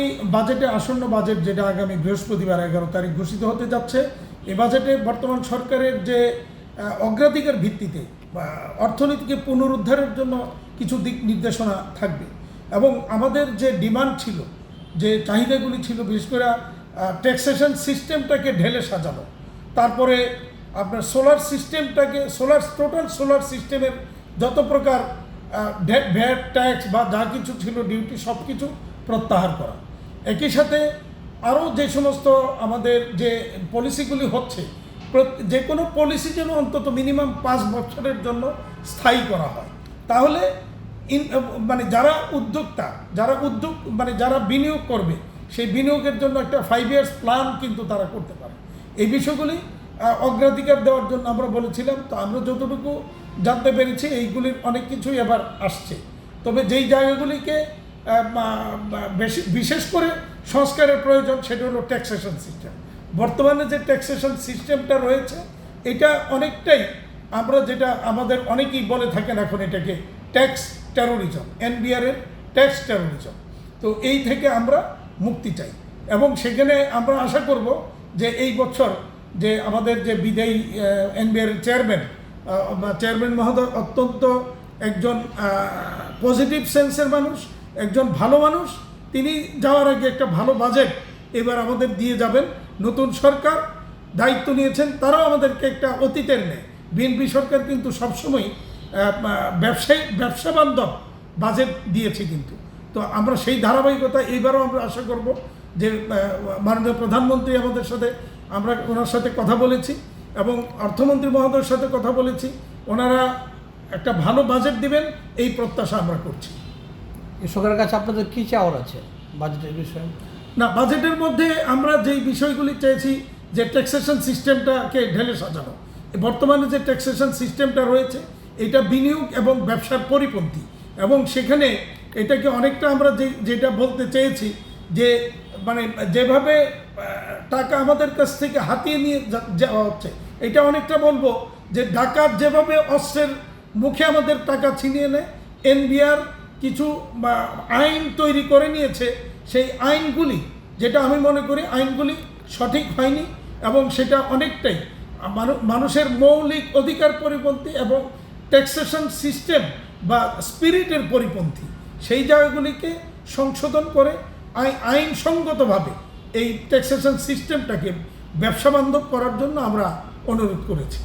এই বাজেটে আসন্ন বাজেট যেটা আগামী বৃহস্পতিবার 11 তারিখ ঘোষিত হতে যাচ্ছে, এই বাজেটে বর্তমান সরকারের যে অগ্রাধিকার ভিত্তিতে অর্থনীতিকে পুনরুদ্ধারের জন্য কিছু দিক নির্দেশনা থাকবে এবং আমাদের যে ডিমান্ড ছিল, যে চাহিদাগুলি ছিল, বিশেষ করে ট্যাক্সেশন সিস্টেমটাকে ঢেলে সাজানো, তারপরে আপনার সোলার সিস্টেমটাকে টোটাল সোলার সিস্টেমের যত প্রকার ভ্যাট ট্যাক্স বা যা কিছু ছিল ডিউটি সব কিছু প্রত্যাহার করা। একই সাথে আরও যে সমস্ত আমাদের যে পলিসিগুলি হচ্ছে, যে কোনো পলিসি যেন অন্তত মিনিমাম 5 বছরের জন্য স্থায়ী করা হয়, তাহলে যারা উদ্যোক্তা, যারা বিনিয়োগ করবে, সেই বিনিয়োগের জন্য একটা 5 ইয়ার্স প্ল্যান কিন্তু তারা করতে পারে। এই বিষয়গুলি অগ্রাধিকার দেওয়ার জন্য আমরা বলেছিলাম। তো আমরা যতটুকু জানতে পেরেছি এইগুলির অনেক কিছুই এবার আসছে, তবে যেই জায়গাগুলিকে বিশেষ করে সংস্কারের প্রয়োজন সেটা হলো ট্যাক্সেশন সিস্টেম। বর্তমানে যে ট্যাক্সেশন সিস্টেমটা রয়েছে এটা অনেকটাই যেটা আমাদের অনেকেই বলে থাকেন এখন এটাকে ট্যাক্স টেরোরিজম, এনবিআর-এর ট্যাক্স টেরোরিজম। তো এই থেকে আমরা মুক্তি চাই এবং সেখানে আমরা আশা করব যে এই বছর যে আমাদের যে বিদায়ী এনবিআর-এর চেয়ারম্যান মহোদয় অত্যন্ত একজন পজিটিভ সেন্সের মানুষ, একজন ভালো মানুষ। তিনি যাওয়ার আগে একটা ভালো বাজেট এবার আমাদের দিয়ে যাবেন। নতুন সরকার দায়িত্ব নিয়েছেন, তারাও আমাদেরকে একটা অতীতের নেয়। বিএনপি সরকার কিন্তু সবসময় ব্যবসা বান্ধব বাজেট দিয়েছে কিন্তু। তো আমরা সেই ধারাবাহিকতা এইবারও আমরা আশা করব যে মাননীয় প্রধানমন্ত্রী ওনার সাথে কথা বলেছি এবং অর্থমন্ত্রী মহোদয়ের সাথে কথা বলেছি, ওনারা একটা ভালো বাজেট দিবেন এই প্রত্যাশা আমরা করছি। কৃষকের কাছে আপনাদের কী চাওয়ার আছে বাজেটের বিষয়ে? না, বাজেটের মধ্যে আমরা যেই বিষয়গুলি চেয়েছি যে ট্যাক্সেশন সিস্টেমটাকে ঢেলে সাজানো। বর্তমানে যে ট্যাক্সেশন সিস্টেমটা রয়েছে এটা বিনিয়োগ এবং ব্যবসার পরিপন্থী, এবং সেখানে এটাকে অনেকটা আমরা যেটা বলতে চেয়েছি যে যেভাবে টাকা আমাদের কাছ থেকে হাতিয়ে নিয়ে যাওয়া হচ্ছে, এটা অনেকটা বলবো যে ডাকাত যেভাবে অস্ত্রের মুখে আমাদের টাকা ছিনিয়ে নেয়, এনবিআর কিছু আইন তৈরি করে নিয়েছে। সেই আইনগুলি, যেটা আমি মনে করি আইনগুলি সঠিক হয়নি এবং সেটা অনেকটাই মানুষের মৌলিক অধিকার পরিপন্থী এবং ট্যাক্সেশন সিস্টেম বা স্পিরিটের পরিপন্থী। সেই জায়গাগুলিকে সংশোধন করে আইনসঙ্গতভাবে এই ট্যাক্সেশন সিস্টেমটাকে ব্যবসা বান্ধব করার জন্য আমরা অনুরোধ করেছি।